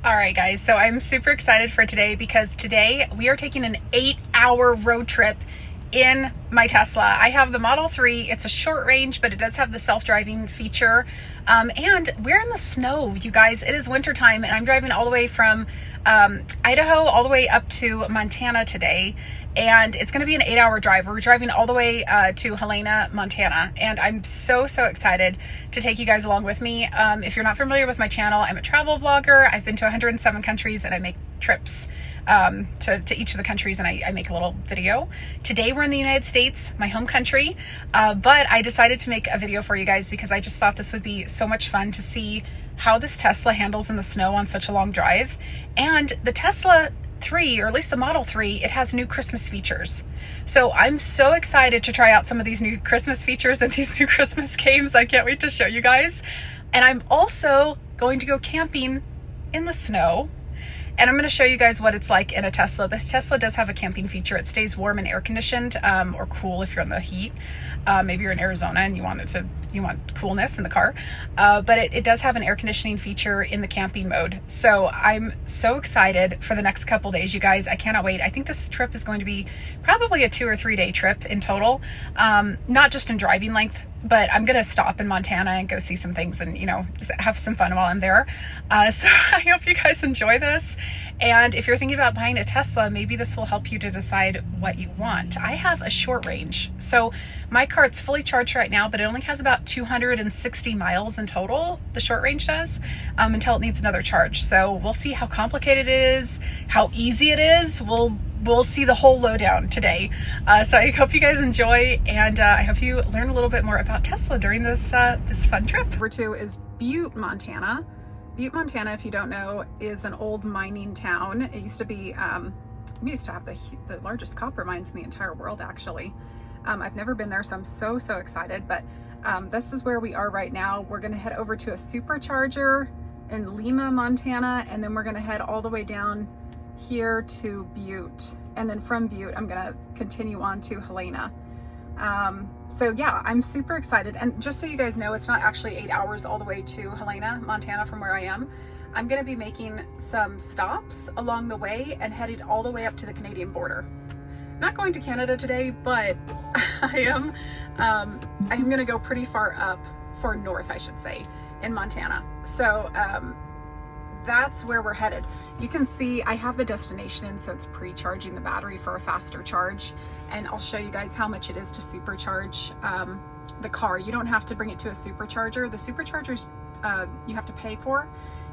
All right, guys, so I'm super excited for today because today we are taking an 8-hour road trip in my Tesla. I have the Model 3. It's a short range, but it does have the self-driving feature. And we're in the snow, you guys. It is wintertime, and I'm driving all the way from Idaho all the way up to Montana today. And it's going to be an 8-hour drive. We're driving all the way to Helena, Montana. And I'm so excited to take you guys along with me. If you're not familiar with my channel, I'm a travel vlogger. I've been to 107 countries and I make trips to each of the countries, and I make a little video. Today we're in the United States, my home country, but I decided to make a video for you guys because I just thought this would be so much fun to see how this Tesla handles in the snow on such a long drive. And the Tesla 3, or at least the Model 3, it has new Christmas features. So I'm so excited to try out some of these new Christmas features and these new Christmas games. I can't wait to show you guys. And I'm also going to go camping in the snow. And I'm going to show you guys what it's like in a Tesla. The Tesla does have a camping feature. It stays warm and air conditioned, or cool if you're in the heat. Maybe you're in Arizona and you want coolness in the car. But it does have an air conditioning feature in the camping mode. So I'm so excited for the next couple days, you guys. I cannot wait. I think this trip is going to be probably a 2 or 3 day trip in total. Not just in driving length, but I'm going to stop in Montana and go see some things and, have some fun while I'm there. So I hope you guys enjoy this. And if you're thinking about buying a Tesla, maybe this will help you to decide what you want. I have a short range. So my car, it's fully charged right now, but it only has about 260 miles in total, the short range does, until it needs another charge. So we'll see how complicated it is, how easy it is. We'll see the whole lowdown today. So I hope you guys enjoy, and I hope you learn a little bit more about Tesla during this fun trip. Number 2 is Butte, Montana. Butte, Montana, if you don't know, is an old mining town. It used to be, we used to have the largest copper mines in the entire world, actually. I've never been there, so I'm so excited, but this is where we are right now. We're gonna head over to a supercharger in Lima, Montana, and then we're gonna head all the way down here to Butte, and then from Butte I'm gonna continue on to Helena. So yeah, I'm super excited. And just so you guys know, it's not actually 8 hours all the way to Helena, Montana from where I am. I'm gonna be making some stops along the way and headed all the way up to the Canadian border. Not going to Canada today, but I'm gonna go pretty far north, I should say, in Montana. So that's where we're headed. You can see I have the destination in, so it's pre-charging the battery for a faster charge, and I'll show you guys how much it is to supercharge the car. You don't have to bring it to a supercharger. The superchargers you have to pay for.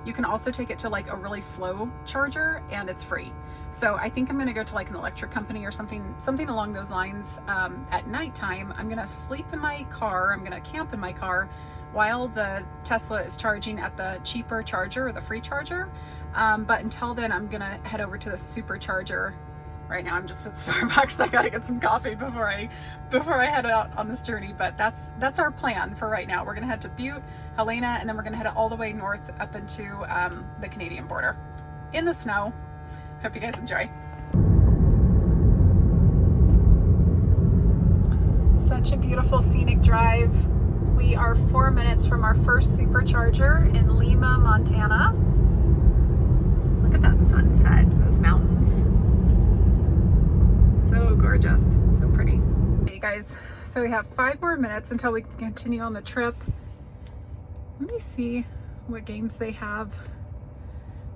You can also take it to like a really slow charger and it's free. So I think I'm gonna go to like an electric company or something along those lines. At nighttime, I'm gonna sleep in my car. I'm gonna camp in my car while the Tesla is charging at the cheaper charger or the free charger. But until then, I'm gonna head over to the supercharger. Right now I'm just at Starbucks. I gotta get some coffee before I head out on this journey. But that's our plan for right now. We're gonna head to Butte, Helena, and then we're gonna head all the way north up into the Canadian border in the snow. Hope you guys enjoy. Such a beautiful scenic drive. We are 4 minutes from our first supercharger in Lima, Montana. Look at that sunset, those mountains. So gorgeous, so pretty. Hey guys, so we have 5 more minutes until we can continue on the trip. Let me see what games they have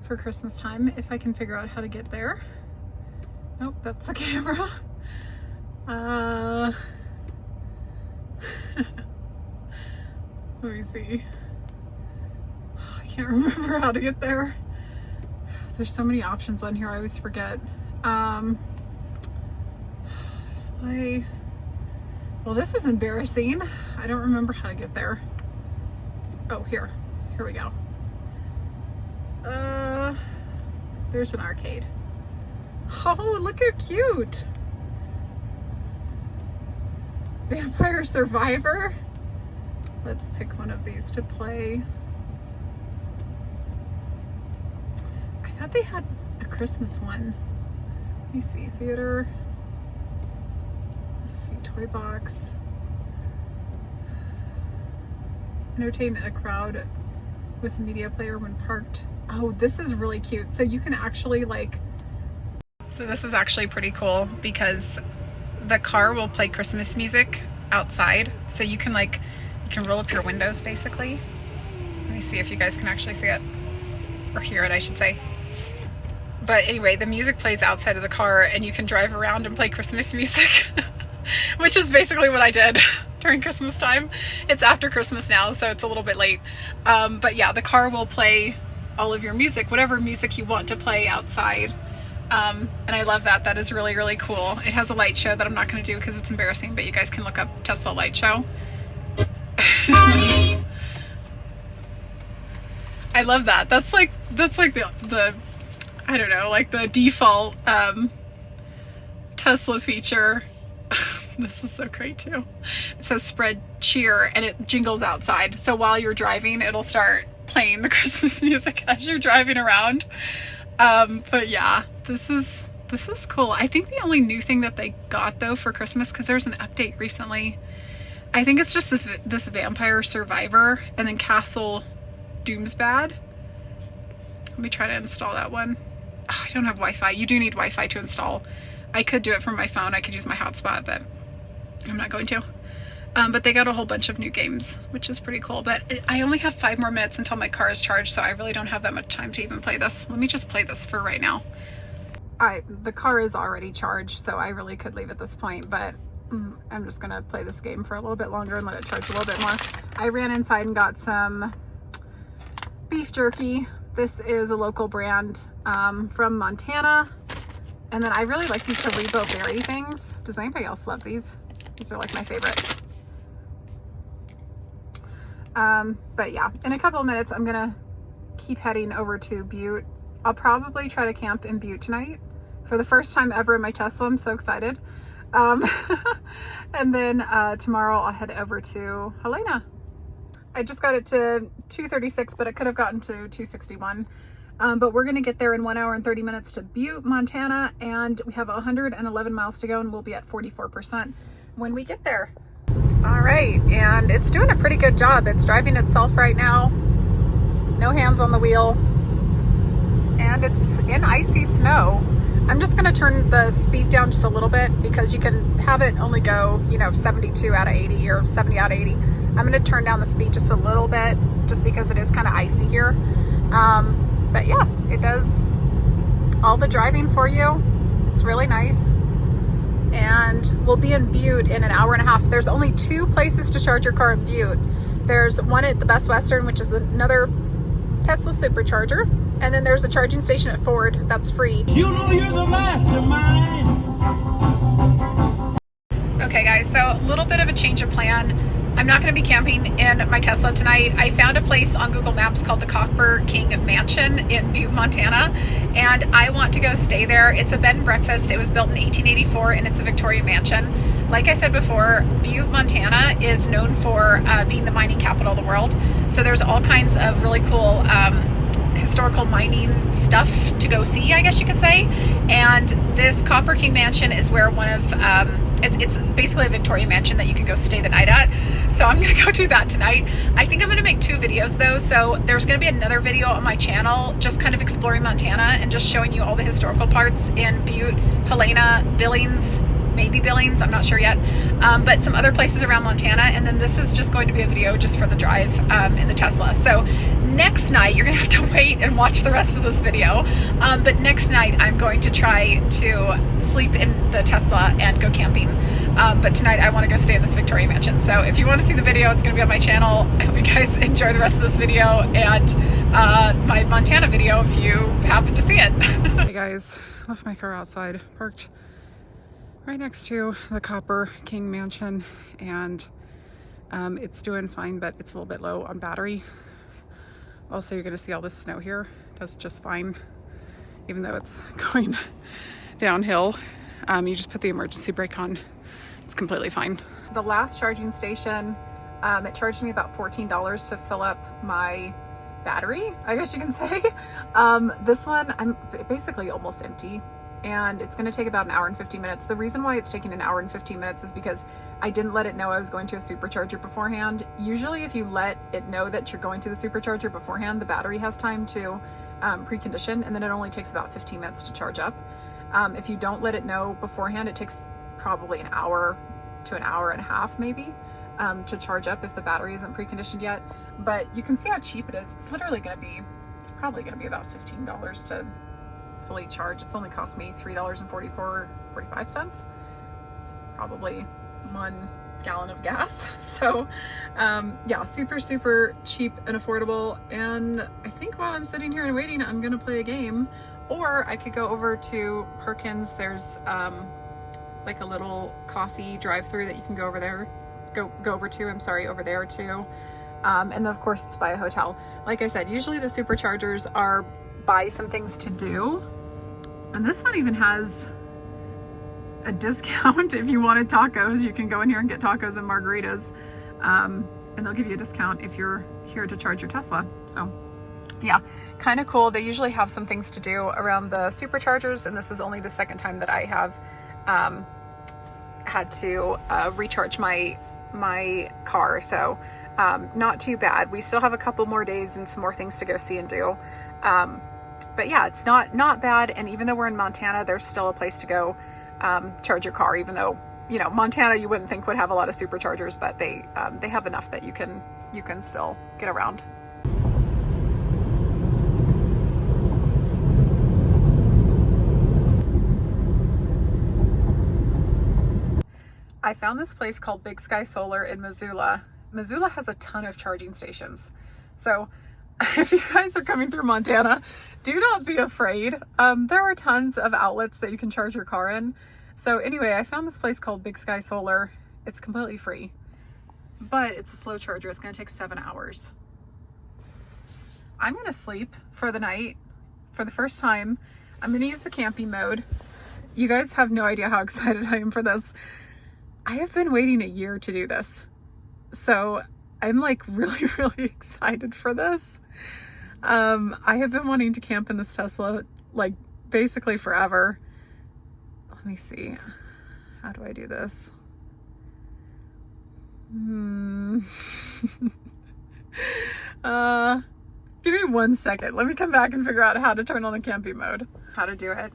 for Christmas time, if I can figure out how to get there. Nope, that's the camera. Let me see. I can't remember how to get there. There's so many options on here, I always forget. Display. Well, this is embarrassing. I don't remember how to get there. Oh, here we go. There's an arcade. Oh, look how cute. Vampire Survivor. Let's pick one of these to play. I thought they had a Christmas one. Let me see, theater. Let's see, toy box. Entertain a crowd with a media player when parked Oh, this is really cute. So you can actually like, so this is actually pretty cool because the car will play Christmas music outside. So you can like, you can roll up your windows basically. Let me see if you guys can actually see it or hear it, I should say. But anyway, the music plays outside of the car and you can drive around and play Christmas music, which is basically what I did during Christmas time. It's after Christmas now, so it's a little bit late. But yeah, the car will play all of your music, whatever music you want to play outside. And I love that. That is really, really cool. It has a light show that I'm not going to do because it's embarrassing, but you guys can look up Tesla light show. I love that. That's like the I don't know, like the default Tesla feature. This is so great too. It says spread cheer and it jingles outside. So while you're driving, it'll start playing the Christmas music as you're driving around. But yeah, this is cool. I think the only new thing that they got though for Christmas, because there's an update recently, I think it's just this Vampire Survivor and then Castle Doomsbad. Let me try to install that one. Oh, I don't have Wi-Fi. You do need Wi-Fi to install. I could do it from my phone. I could use my hotspot, but I'm not going to. But they got a whole bunch of new games, which is pretty cool. But I only have 5 more minutes until my car is charged, so I really don't have that much time to even play this. Let me just play this for right now. The car is already charged, so I really could leave at this point, but I'm just gonna play this game for a little bit longer and let it charge a little bit more. I ran inside and got some beef jerky. This is a local brand from Montana. And then I really like these Haribo berry things. Does anybody else love these? These are like my favorite. But yeah, in a couple of minutes, I'm gonna keep heading over to Butte. I'll probably try to camp in Butte tonight for the first time ever in my Tesla. I'm so excited. And then tomorrow I'll head over to Helena. I just got it to 236, but it could have gotten to 261. But we're gonna get there in 1 hour and 30 minutes to Butte, Montana, and we have 111 miles to go and we'll be at 44% when we get there. All right, and it's doing a pretty good job. It's driving itself right now. No hands on the wheel. And it's in icy snow. I'm just gonna turn the speed down just a little bit because you can have it only go, 72 out of 80 or 70 out of 80. I'm gonna turn down the speed just a little bit just because it is kind of icy here. But yeah, it does all the driving for you. It's really nice. And we'll be in Butte in an hour and a half. There's only 2 places to charge your car in Butte. There's one at the Best Western, which is another Tesla supercharger. And then there's a charging station at Ford that's free. You know you're the mastermind. Okay guys, so a little bit of a change of plan. I'm not going to be camping in my Tesla tonight. I found a place on Google Maps called the Copper King Mansion in Butte, Montana, and I want to go stay there. It's a bed and breakfast. It was built in 1884 and it's a Victorian mansion. Like I said before, Butte, Montana is known for being the mining capital of the world. So there's all kinds of really cool historical mining stuff to go see, I guess you could say. And this Copper King Mansion is where one of it's basically a Victorian mansion that you can go stay the night at. So I'm gonna go do that tonight. I think I'm gonna make 2 videos though. So there's gonna be another video on my channel just kind of exploring Montana and just showing you all the historical parts in Butte, Helena, Billings, maybe Billings, I'm not sure yet, but some other places around Montana. And then this is just going to be a video just for the drive in the Tesla. So next night, you're gonna have to wait and watch the rest of this video. But next night, I'm going to try to sleep in the Tesla and go camping. But tonight, I wanna go stay in this Victorian mansion. So if you wanna see the video, it's gonna be on my channel. I hope you guys enjoy the rest of this video and my Montana video if you happen to see it. Hey guys, left my car outside, parked right next to the Copper King Mansion, and it's doing fine, but it's a little bit low on battery. Also, you're gonna see all this snow here. It does just fine, even though it's going downhill. You just put the emergency brake on. It's completely fine. The last charging station, it charged me about $14 to fill up my battery, I guess you can say. This one, I'm basically almost empty. and it's going to take about an hour and 50 minutes. The reason why it's taking an hour and 15 minutes is because I didn't let it know I was going to a supercharger beforehand. Usually if you let it know that you're going to the supercharger beforehand, the battery has time to precondition, and then it only takes about 15 minutes to charge up. If you don't let it know beforehand, it takes probably an hour to an hour and a half maybe to charge up if the battery isn't preconditioned yet. But you can see how cheap it is. It's literally going to be, it's probably going to be about $15 to fully charge. It's only cost me $3.45. It's probably 1 gallon of gas. So yeah, super cheap and affordable. And I think while I'm sitting here and waiting, I'm gonna play a game, or I could go over to Perkins. There's like a little coffee drive-through that you can go over there over there too. And then of course it's by a hotel. Like I said, usually the superchargers are by some things to do, and this one even has a discount. If you wanted tacos, you can go in here and get tacos and margaritas, and they'll give you a discount if you're here to charge your Tesla. So yeah, kind of cool. They usually have some things to do around the superchargers, and this is only the second time that I have had to recharge my car. So not too bad. We still have a couple more days and some more things to go see and do. But yeah, it's not bad. And even though we're in Montana, there's still a place to go charge your car, even though, you know, Montana you wouldn't think would have a lot of superchargers, but they have enough that you can still get around. I found this place called Big Sky Solar in Missoula. Missoula has a ton of charging stations. So if you guys are coming through Montana, do not be afraid. There are tons of outlets that you can charge your car in. So anyway, I found this place called Big Sky Solar. It's completely free, but it's a slow charger. It's gonna take 7 hours. I'm gonna sleep for the night for the first time. I'm gonna use the camping mode. You guys have no idea how excited I am for this. I have been waiting a year to do this. So I'm like really excited for this. I have been wanting to camp in this Tesla like basically forever. Let me see. How do I do this? Give me 1 second. Let me come back and figure out how to turn on the camping mode. How to do it.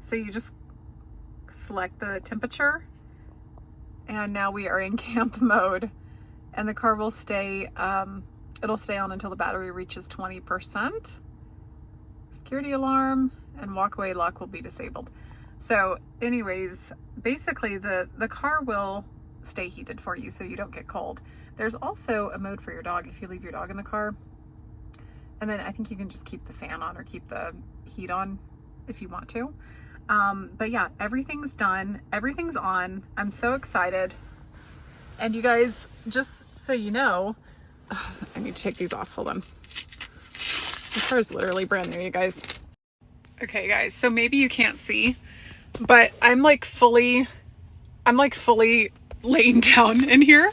So you just select the temperature, and now we are in camp mode, and the car will stay, it'll stay on until the battery reaches 20%. Security alarm and walkway lock will be disabled. So anyways, basically the car will stay heated for you so you don't get cold. There's also a mode for your dog if you leave your dog in the car. And then I think you can just keep the fan on or keep the heat on if you want to. But yeah, everything's done. Everything's on. I'm so excited. And you guys, just so you know, I need to take these off. Hold on. This car is literally brand new, you guys. Okay, guys, so maybe you can't see, but I'm like fully laying down in here.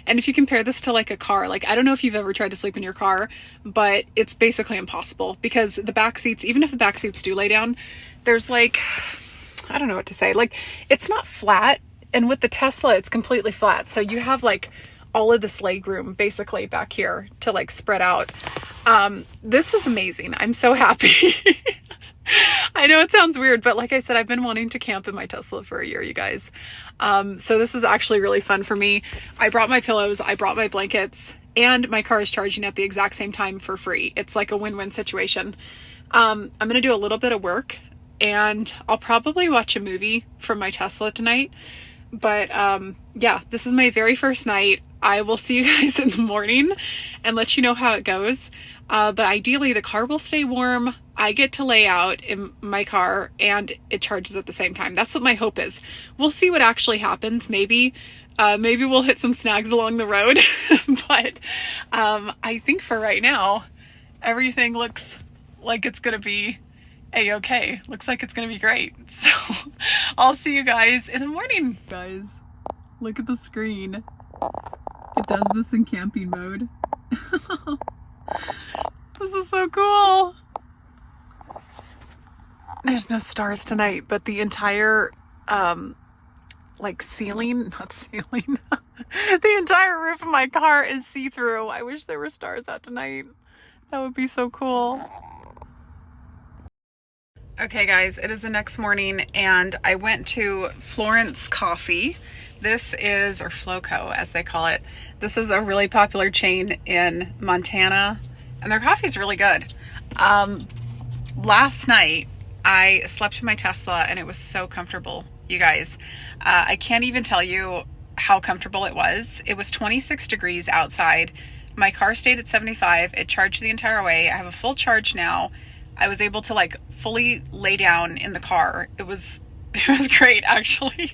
And if you compare this to like a car, like I don't know if you've ever tried to sleep in your car, but it's basically impossible because the back seats, even if the back seats do lay down, there's like, I don't know what to say. Like it's not flat. And with the Tesla, it's completely flat. So you have like all of this leg room basically back here to like spread out. This is amazing. I'm so happy. I know it sounds weird, but like I said, I've been wanting to camp in my Tesla for a year, you guys. So this is actually really fun for me. I brought my pillows, I brought my blankets, and my car is charging at the exact same time for free. It's like a win-win situation. I'm going to do a little bit of work, and I'll probably watch a movie from my Tesla tonight. But yeah, this is my very first night. I will see you guys in the morning and let you know how it goes. But ideally the car will stay warm. I get to lay out in my car and it charges at the same time. That's what my hope is. We'll see what actually happens. Maybe we'll hit some snags along the road. But I think for right now, everything looks like it's going to be a-okay. Looks like it's going to be great. So I'll see you guys in the morning. Guys, look at the screen. It does this in camping mode. This is so cool. There's no stars tonight, but the entire like ceiling, not ceiling, the entire roof of my car is see-through. I wish there were stars out tonight. That would be so cool. Okay guys, it is the next morning and I went to Florence Coffee. This is, or Floco as they call it. This is a really popular chain in Montana and their coffee is really good. Last night I slept in my Tesla and it was so comfortable, you guys. I can't even tell you how comfortable it was. It was 26 degrees outside. My car stayed at 75. It charged the entire way. I have a full charge now. I was able to like fully lay down in the car. It was great actually.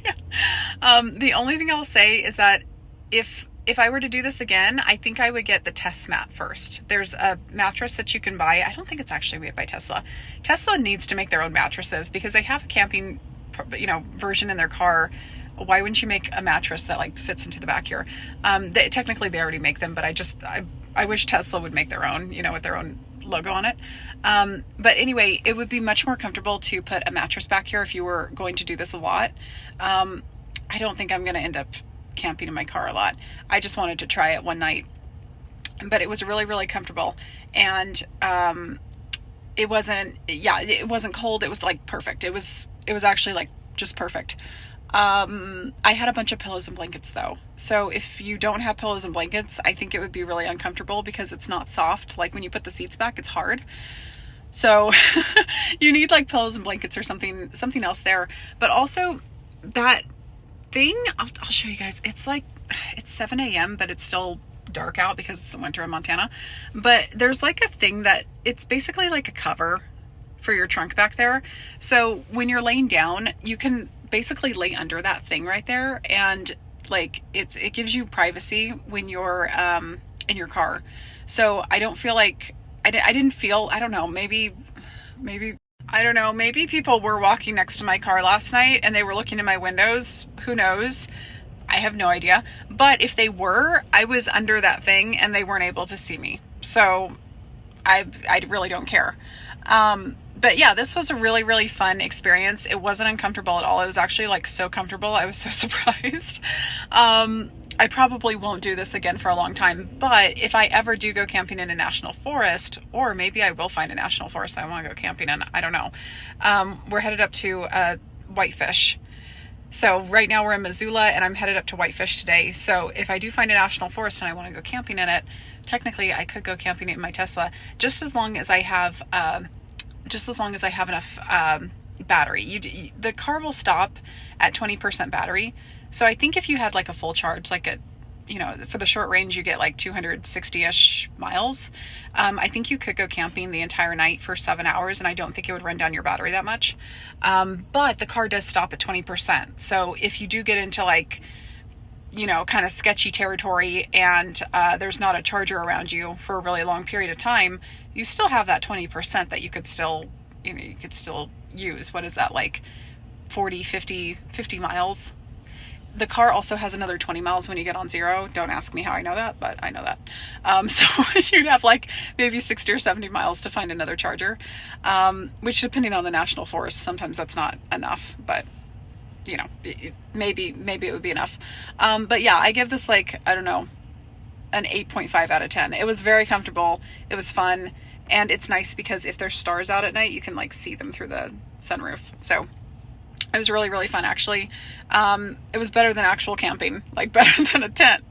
The only thing I'll say is that if I were to do this again, I think I would get the test mat first. There's a mattress that you can buy. I don't think it's actually made by Tesla. Tesla needs to make their own mattresses because they have a camping, version in their car. Why wouldn't you make a mattress that like fits into the back here? Technically they already make them, but I wish Tesla would make their own, with their own logo on it. But anyway, it would be much more comfortable to put a mattress back here if you were going to do this a lot. I don't think I'm going to end up camping in my car a lot. I just wanted to try it one night, but it was really, really comfortable. And, it wasn't cold. It was like perfect. It was actually like just perfect. I had a bunch of pillows and blankets though. So if you don't have pillows and blankets, I think it would be really uncomfortable because it's not soft. Like when you put the seats back, it's hard. So you need like pillows and blankets or something else there. But also that thing, I'll show you guys. It's 7 a.m., but it's still dark out because it's winter in Montana. But there's like a thing that it's basically like a cover for your trunk back there. So when you're laying down, you can basically lay under that thing right there, and like it gives you privacy when you're in your car. So I don't feel like I didn't feel, I don't know, maybe I don't know, maybe people were walking next to my car last night and they were looking in my windows. Who knows? I have no idea. But if they were, I was under that thing and they weren't able to see me. So I really don't care. But yeah, this was a really, really fun experience. It wasn't uncomfortable at all. It was actually like so comfortable. I was so surprised. I probably won't do this again for a long time, but if I ever do go camping in a national forest, or maybe I will find a national forest I want to go camping in, I don't know. We're headed up to Whitefish. So right now we're in Missoula and I'm headed up to Whitefish today. So if I do find a national forest and I want to go camping in it, technically I could go camping in my Tesla, just as long as I have enough battery. The car will stop at 20% battery. So I think if you had like a full charge, like for the short range, you get like 260-ish miles. I think you could go camping the entire night for 7 hours, and I don't think it would run down your battery that much. But the car does stop at 20%. So if you do get into like, kind of sketchy territory and there's not a charger around you for a really long period of time, you still have that 20% that you could still use. What is that, like 40, 50 miles? The car also has another 20 miles when you get on zero. Don't ask me how I know that, but I know that. So you'd have like maybe 60 or 70 miles to find another charger, which depending on the national forest, sometimes that's not enough, but maybe it would be enough. But yeah, I give this like, I don't know, an 8.5 out of 10. It was very comfortable. It was fun. And it's nice because if there's stars out at night, you can like see them through the sunroof. So it was really, really fun, actually. It was better than actual camping, like better than a tent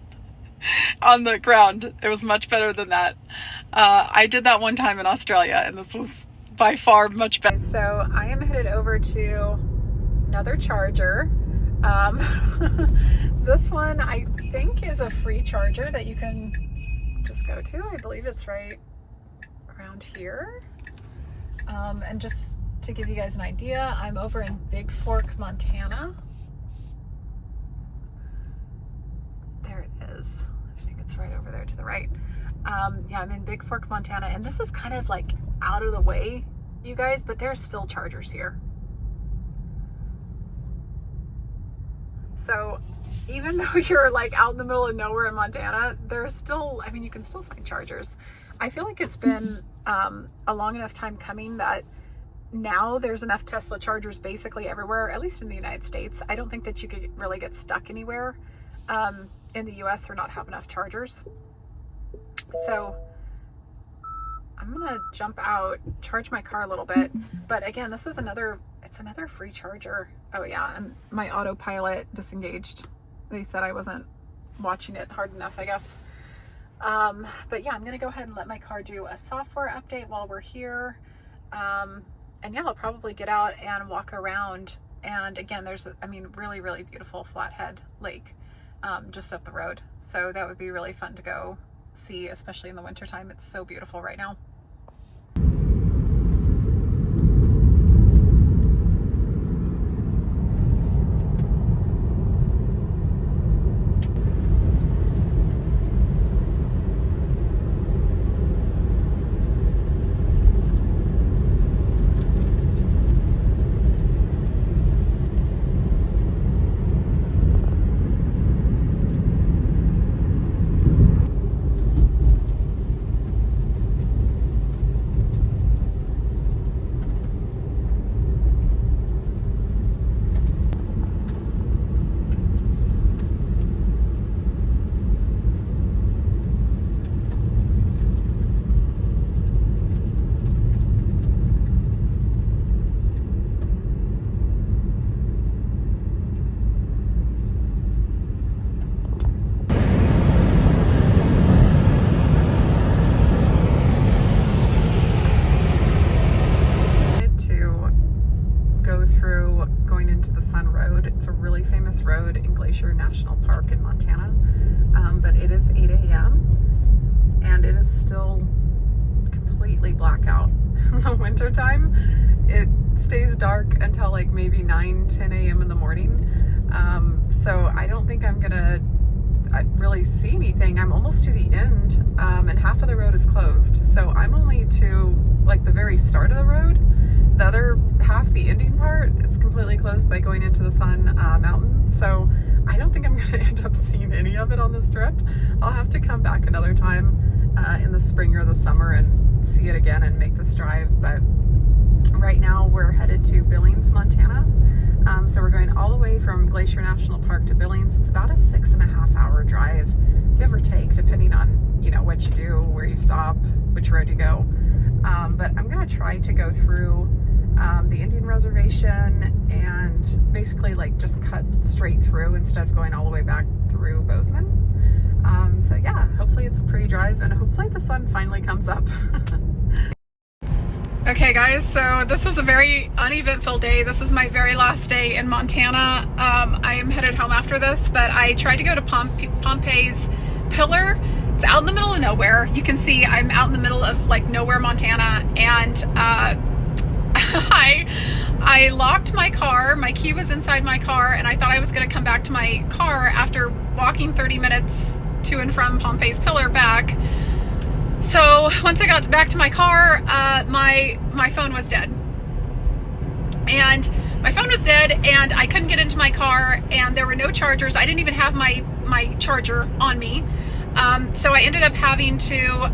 on the ground. It was much better than that. I did that one time in Australia, and this was by far much better. So I am headed over to another charger. This one I think is a free charger that you can just go to. I believe it's right around here. And just to give you guys an idea, I'm over in Big Fork, Montana. There it is. I think it's right over there to the right. Yeah, I'm in Big Fork, Montana, and this is kind of like out of the way, you guys, but there's still chargers here. So even though you're like out in the middle of nowhere in Montana, there's still, you can still find chargers. I feel like it's been a long enough time coming that now there's enough Tesla chargers basically everywhere, at least in the United States. I don't think that you could really get stuck anywhere in the US or not have enough chargers. So I'm gonna jump out, charge my car a little bit. But again, this is another free charger. Oh yeah, and my autopilot disengaged. They said I wasn't watching it hard enough, I guess. But yeah, I'm gonna go ahead and let my car do a software update while we're here. And yeah, I'll probably get out and walk around. And again, there's, I mean, really, really beautiful Flathead Lake just up the road. So that would be really fun to go see, especially in the wintertime. It's so beautiful right now. It's a really famous road in Glacier National Park in Montana, but it is 8 a.m. and it is still completely blackout. In the winter time, it stays dark until like maybe 9-10 a.m. in the morning. So I don't think I'm gonna really see anything. I'm almost to the end, and half of the road is closed. So I'm only to like the very start of the road. The other half, the ending part, it's completely closed by going into the Sun Mountain. So I don't think I'm going to end up seeing any of it on this trip. I'll have to come back another time in the spring or the summer and see it again and make this drive. But right now we're headed to Billings, Montana. So we're going all the way from Glacier National Park to Billings. It's about a 6.5 hour drive, give or take, depending on, you know, what you do, where you stop, which road you go. But I'm going to try to go through the Indian reservation and basically like just cut straight through instead of going all the way back through Bozeman. So yeah, hopefully it's a pretty drive and hopefully the sun finally comes up. Okay guys, so this was a very uneventful day. This is my very last day in Montana. I am headed home after this, but I tried to go to Pompey's Pillar. It's out in the middle of nowhere. You can see I'm out in the middle of like nowhere, Montana, and I locked my car. My key was inside my car, and I thought I was going to come back to my car after walking 30 minutes to and from Pompey's Pillar back. So once I got back to my car, my phone was dead. And my phone was dead, and I couldn't get into my car, and there were no chargers. I didn't even have my charger on me. So I ended up having to,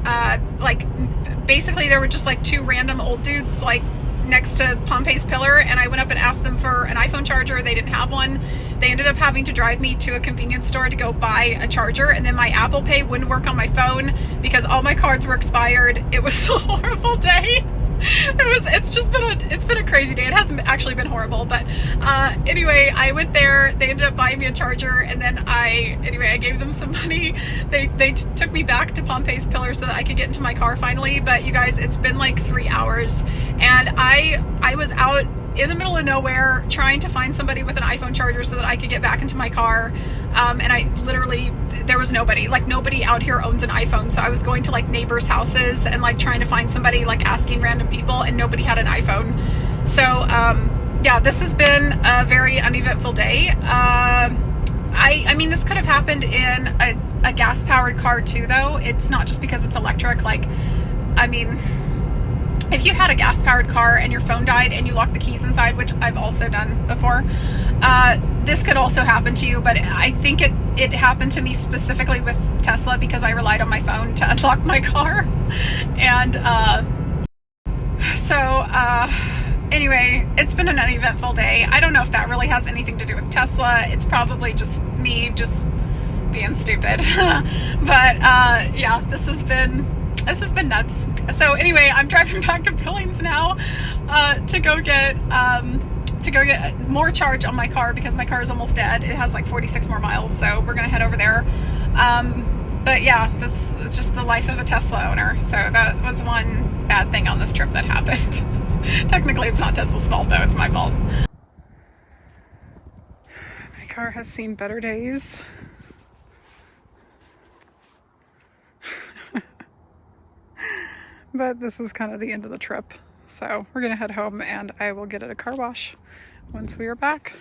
basically there were just like two random old dudes like next to Pompey's Pillar, and I went up and asked them for an iPhone charger. They didn't have one. They ended up having to drive me to a convenience store to go buy a charger, and then my Apple Pay wouldn't work on my phone because all my cards were expired. It was a horrible day. It's been a crazy day. It hasn't actually been horrible, but anyway, I went there. They ended up buying me a charger, and then I gave them some money. They took me back to Pompey's Pillar so that I could get into my car finally. But you guys, it's been like 3 hours, and I was out in the middle of nowhere trying to find somebody with an iPhone charger so that I could get back into my car. And I literally, there was nobody. Like, nobody out here owns an iPhone. So I was going to like neighbors' houses and like trying to find somebody, like asking random people, and nobody had an iPhone. So yeah, this has been a very uneventful day. I mean, this could have happened in a gas powered car too, though. It's not just because it's electric. Like, I mean, if you had a gas powered car and your phone died and you locked the keys inside, which I've also done before, this could also happen to you. But I think it happened to me specifically with Tesla because I relied on my phone to unlock my car. And so Anyway, it's been an uneventful day. I don't know if that really has anything to do with Tesla. It's probably just me just being stupid. But yeah, this has been nuts. So anyway, I'm driving back to Billings now to go get more charge on my car because my car is almost dead. It has like 46 more miles, so we're gonna head over there. But yeah, this is just the life of a Tesla owner. So that was one bad thing on this trip that happened. Technically, it's not Tesla's fault though, it's my fault. My car has seen better days. But this is kind of the end of the trip. So we're gonna head home and I will get it a car wash once we are back.